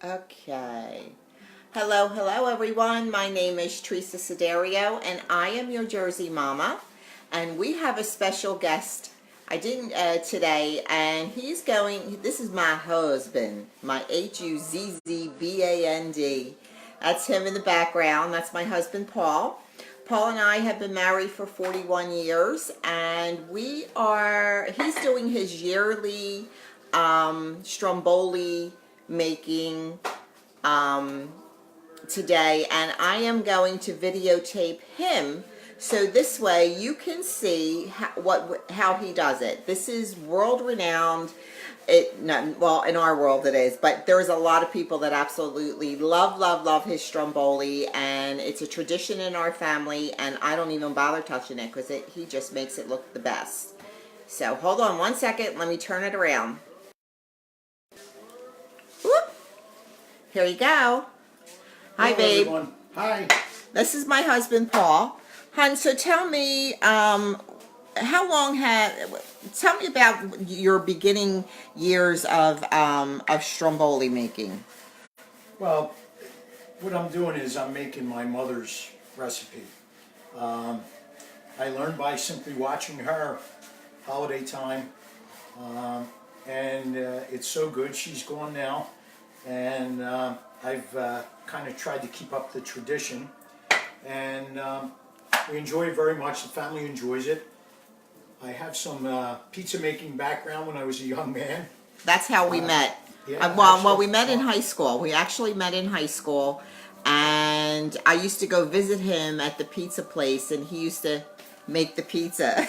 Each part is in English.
Okay. Hello everyone. My name is Teresa Siderio and I am your Jersey Mama. And we have a special guest today, and this is my husband, my Huzzband. That's him in the background. That's my husband, Paul. Paul and I have been married for 41 years, and he's doing his yearly Stromboli making today, and I am going to videotape him so this way you can see how he does it. This is world renowned. Well, in our world it is, but there's a lot of people that absolutely love his Stromboli, and it's a tradition in our family, and I don't even bother touching it because he just makes it look the best. So hold on one second, let me turn it around. Whoop. Here you go. Hi, hello, babe. everyone. Hi. This is my husband, Paul. Hun, so tell me, tell me about your beginning years of Stromboli making. Well, what I'm doing is I'm making my mother's recipe. I learned by simply watching her holiday time, and it's so good. She's gone now, and I've kind of tried to keep up the tradition, and we enjoy it very much. The family enjoys it. I have some pizza making background when I was a young man. That's how we met. Yeah, well, we met in high school. We actually met in high school, and I used to go visit him at the pizza place, and he used to make the pizza.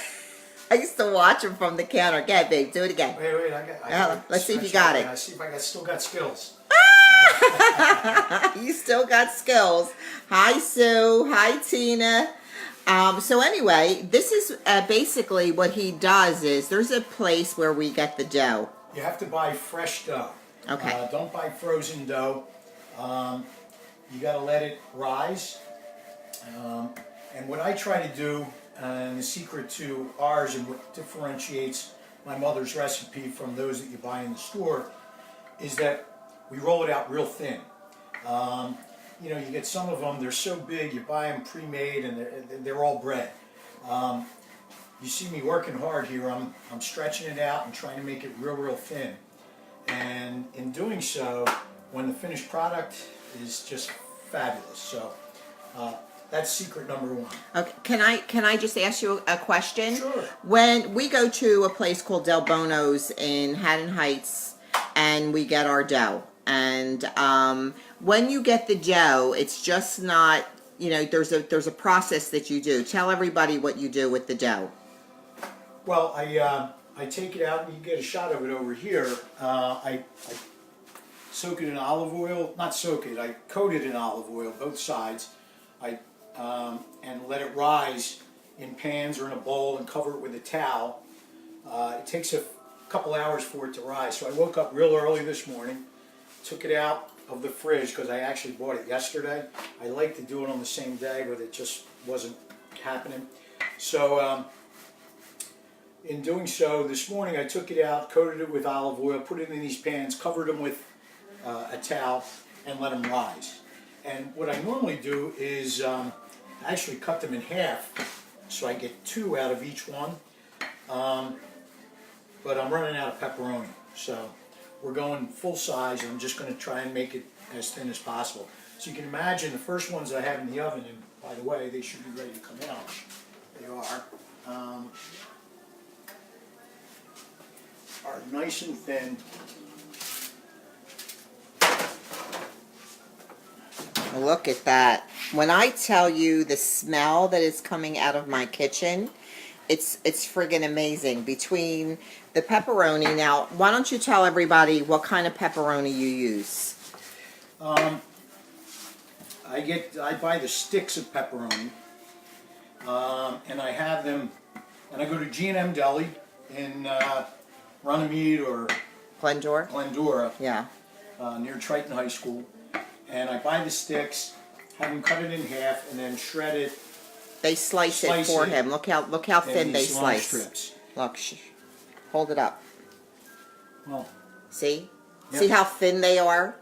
I used to watch him from the counter. Go ahead, babe. Do it again. Wait, let's see if you got it. I see if I still got skills. You still got skills. Hi, Sue. Hi, Tina. So anyway, this is basically what he does is there's a place where we get the dough. You have to buy fresh dough. Okay. Don't buy frozen dough. You got to let it rise. And what I try to do, and the secret to ours and what differentiates my mother's recipe from those that you buy in the store, is that we roll it out real thin. You know, you get some of them, they're so big, you buy them pre-made and they're all bread. You see me working hard here, I'm stretching it out and trying to make it real thin. And in doing so, when the finished product is just fabulous. So that's secret number one. Okay, can I just ask you a question? Sure. When we go to a place called Del Bono's in Haddon Heights and we get our dough, and when you get the dough, it's just not, you know, there's a process that you do. Tell everybody what you do with the dough. Well, I take it out, and you get a shot of it over here. I soak it in olive oil, not soak it, I coat it in olive oil, both sides. And let it rise in pans or in a bowl and cover it with a towel. It takes a couple hours for it to rise. So I woke up real early this morning, took it out of the fridge because I actually bought it yesterday. I like to do it on the same day, but it just wasn't happening. So in doing so, this morning I took it out, coated it with olive oil, put it in these pans, covered them with a towel, and let them rise. And what I normally do is I actually cut them in half, so I get two out of each one. But I'm running out of pepperoni, so we're going full size, and I'm just going to try and make it as thin as possible. So you can imagine the first ones I have in the oven, and by the way, they should be ready to come out. They are nice and thin. Look at that. When I tell you the smell that is coming out of my kitchen, it's friggin' amazing. Between the pepperoni, now, why don't you tell everybody what kind of pepperoni you use? I buy the sticks of pepperoni, and I have them, and I go to G&M Deli in Runnymede or Glendora, yeah, near Triton High School, and I buy the sticks, have them cut it in half, and then shred it. They slice it for him. Look how thin they slice. Strips. Look, hold it up. Well, see? Yep. See how thin they are?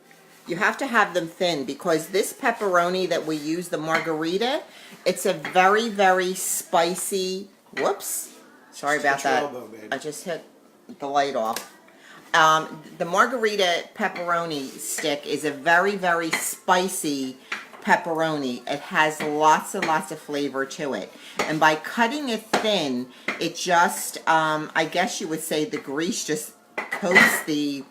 You have to have them thin because this pepperoni that we use, the margarita, it's a very, very spicy, whoops, sorry about that. Elbow, baby. I just hit the light off. The margarita pepperoni stick is a very, very spicy pepperoni. It has lots and lots of flavor to it. And by cutting it thin, it just, I guess you would say the grease just coats the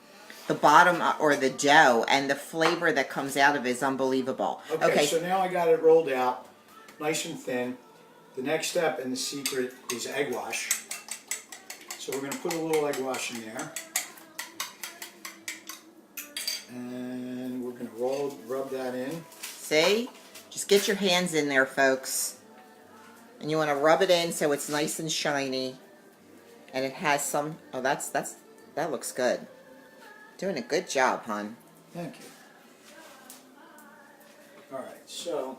bottom or the dough, and the flavor that comes out of it is unbelievable. Okay, so now I got it rolled out, nice and thin. The next step and the secret is egg wash. So we're going to put a little egg wash in there. And we're going to rub that in. See? Just get your hands in there, folks. And you want to rub it in so it's nice and shiny. And it has some, oh, that looks good. Doing a good job, hon. Thank you. Alright, so.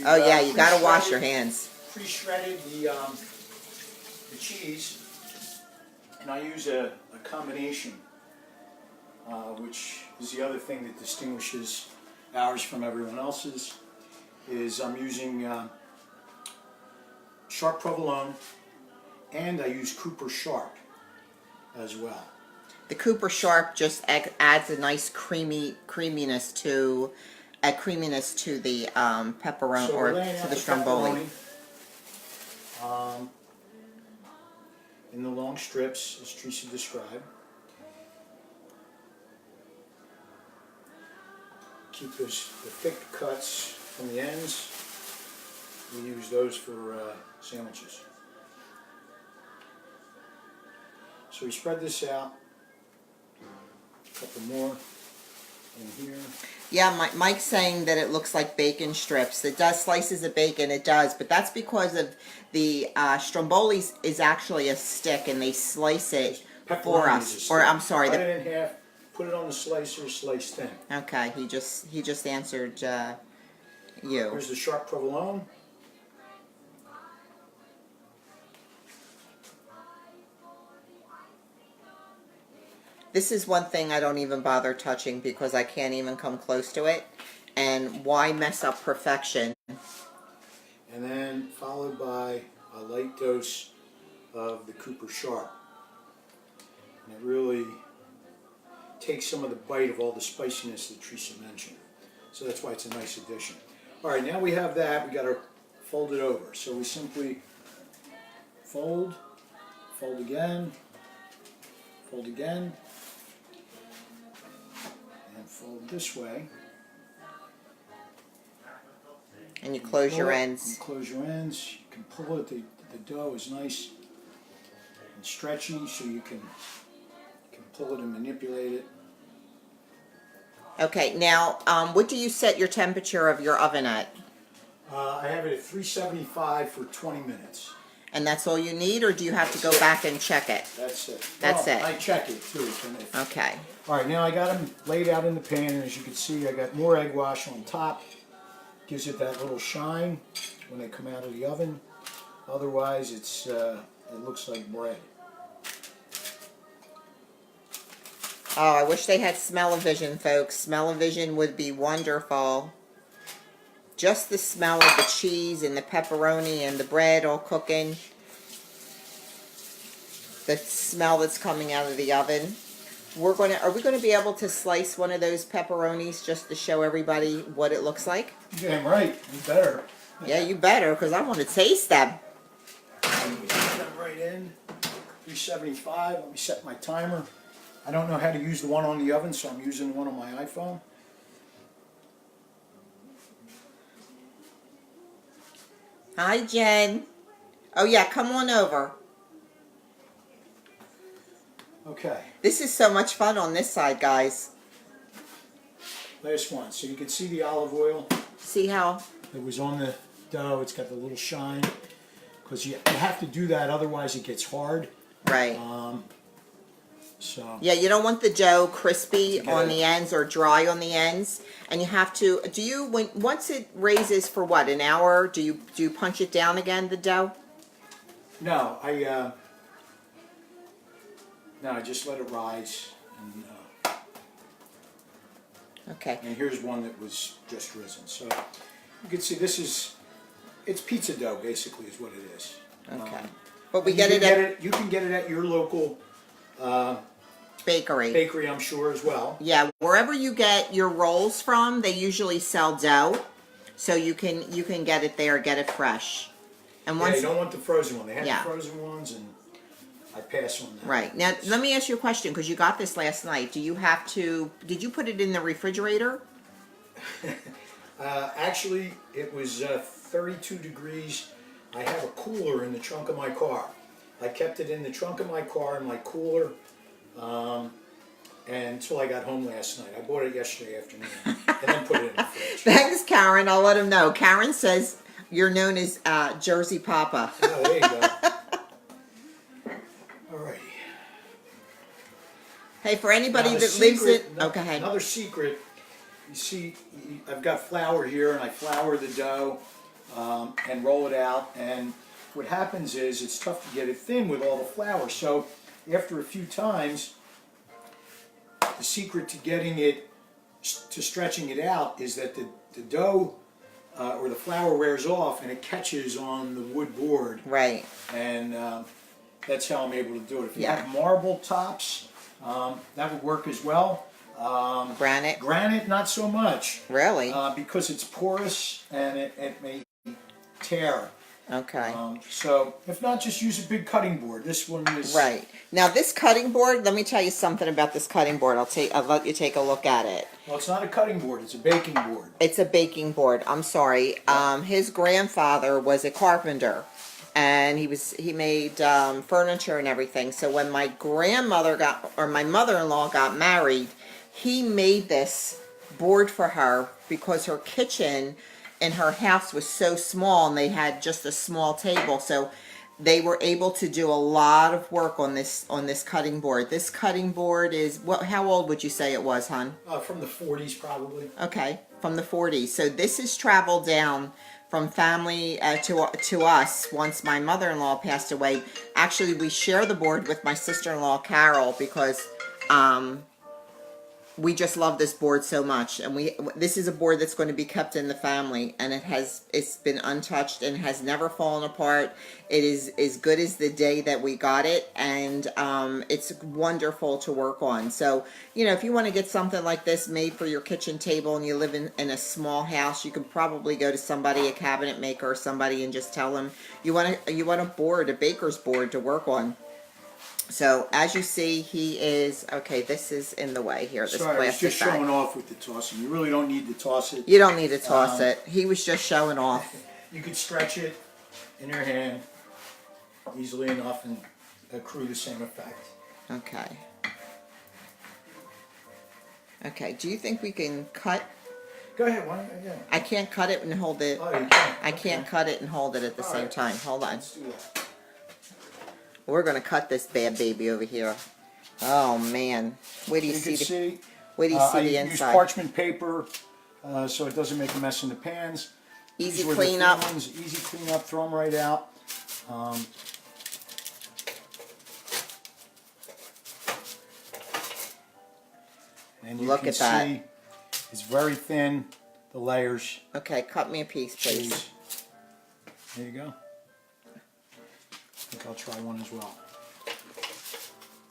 Oh yeah, you gotta wash your hands. Pre-shredded the cheese. And I use a combination, which is the other thing that distinguishes ours from everyone else's, is I'm using sharp provolone, and I use Cooper Sharp as well. The Cooper Sharp just adds a nice creaminess to the pepperoni, So or to the stromboli. In the long strips, as Teresa described. Keep the thick cuts from the ends. We use those for sandwiches. So we spread this out. A couple more in here. Yeah, Mike's saying that it looks like bacon strips. It does slices of bacon, it does, but that's because of the Stromboli is actually a stick, and they slice it for us. Or I'm sorry, cut it in half, put it on the slicer, slice thin. Okay, he just answered you. Here's the sharp provolone. This is one thing I don't even bother touching because I can't even come close to it. And why mess up perfection? And then followed by a light dose of the Cooper Sharp. And it really takes some of the bite of all the spiciness that Teresa mentioned. So that's why it's a nice addition. Alright, now we have that, we got to fold it over. So we simply fold, fold again, and fold this way. And you close your ends. You close your ends. You can pull it. The dough is nice and stretchy, so you can pull it and manipulate it. Okay, now what do you set your temperature of your oven at? I have it at 375 for 20 minutes. And that's all you need, or do you have to go back and check it? That's it. That's it. I check it too. Okay. Alright, now I got them laid out in the pan, and as you can see, I got more egg wash on top. Gives it that little shine when they come out of the oven. Otherwise, it looks like bread. Oh, I wish they had smell-o-vision, folks. Smell-o-vision would be wonderful. Just the smell of the cheese and the pepperoni and the bread all cooking. The smell that's coming out of the oven. Are we gonna be able to slice one of those pepperonis just to show everybody what it looks like? Damn right, you better. Yeah, you better, because I want to taste them. Put them right in. 375. Let me set my timer. I don't know how to use the one on the oven, so I'm using the one on my iPhone. Hi, Jen. Oh yeah, come on over. Okay. This is so much fun on this side, guys. Last one. So you can see the olive oil. See how? It was on the dough. It's got the little shine. Because you have to do that, otherwise it gets hard. Right. So. Yeah, you don't want the dough crispy on the ends or dry on the ends. And you have to, once it raises for what, an hour, do you punch it down again, the dough? No, I just let it rise. And Okay. And here's one that was just risen. So you can see it's pizza dough basically is what it is. Okay. But we you get can it get at you can get it at your local bakery. I'm sure as well. Yeah, wherever you get your rolls from, they usually sell dough, so you can get it there, get it fresh. And Yeah, you don't want the frozen one. They have Yeah. the frozen ones, and I pass on that. Right. Now, let me ask you a question, because you got this last night. Did you put it in the refrigerator? Actually, it was 32 degrees. I have a cooler in the trunk of my car. I kept it in the trunk of my car in my cooler until I got home last night. I bought it yesterday afternoon and then put it in the fridge. Thanks, Karen. I'll let him know. Karen says you're known as Jersey Papa. Oh, there you go. Alrighty. Hey, for anybody Now, that lives it... no, Okay. Another secret, you see, I've got flour here, and I flour the dough and roll it out. And what happens is it's tough to get it thin with all the flour. So after a few times, the secret to getting it, to stretching it out, is that the dough or the flour wears off and it catches on the wood board. Right. And that's how I'm able to do it. If you Yeah. have marble tops, that would work as well. Granite? Granite, not so much. Really? Because it's porous and it may tear. Okay. So, if not, just use a big cutting board. This one is... Right. Now, this cutting board, let me tell you something about this cutting board. I'll let you take a look at it. Well, it's not a cutting board. It's a baking board. It's a baking board. I'm sorry. His grandfather was a carpenter, and he made furniture and everything. So when my my mother-in-law got married, he made this board for her because her kitchen in her house was so small and they had just a small table. So they were able to do a lot of work on this cutting board. This cutting board is, how old would you say it was, hon? From the 40s, probably. Okay, from the 40s. So this has traveled down from family to us once my mother-in-law passed away. Actually, we share the board with my sister-in-law, Carol, because we just love this board so much, and this is a board that's going to be kept in the family, and it's been untouched and has never fallen apart. It is as good as the day that we got it, and it's wonderful to work on. So, if you want to get something like this made for your kitchen table and you live in a small house, you can probably go to somebody, a cabinet maker or somebody, and just tell them you want a baker's board to work on. So, as you see, he is... Okay, this is in the way here, this Sorry, plastic just bag. showing off with the tossing. You really don't need to toss it. You don't need to toss it. He was just showing off. You could stretch it in your hand easily enough and accrue the same effect. Okay. Okay, do you think we can cut... Go ahead, why don't you? Yeah. I can't cut it and hold it. Oh, you can. I can't cut it and hold it at the All same right. time. Hold on. Let's do that. We're going to cut this bad baby over here. Oh, man. Where do you see the... Where do you see the I use inside? parchment paper so it doesn't make a mess in the pans. Easy These were the clean up. thin ones, easy clean up, throw them right out. And you Look can at that. see it's very thin, the layers. Okay, cut me a piece, please. Cheese. There you go. I think I'll try one as well.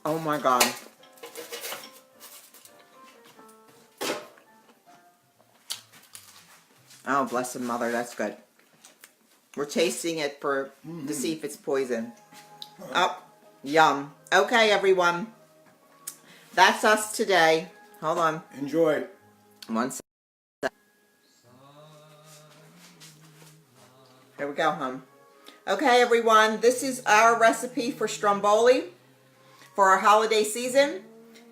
Oh, my God. Oh, blessed mother, that's good. We're tasting it to see if it's poison. Oh, yum. Okay, everyone. That's us today. Hold on. Enjoy. One second. Here we go, hon. Okay, everyone. This is our recipe for Stromboli for our holiday season.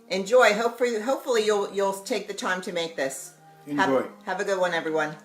Enjoy. Hopefully you'll take the time to make this. Enjoy. Have a good one, everyone.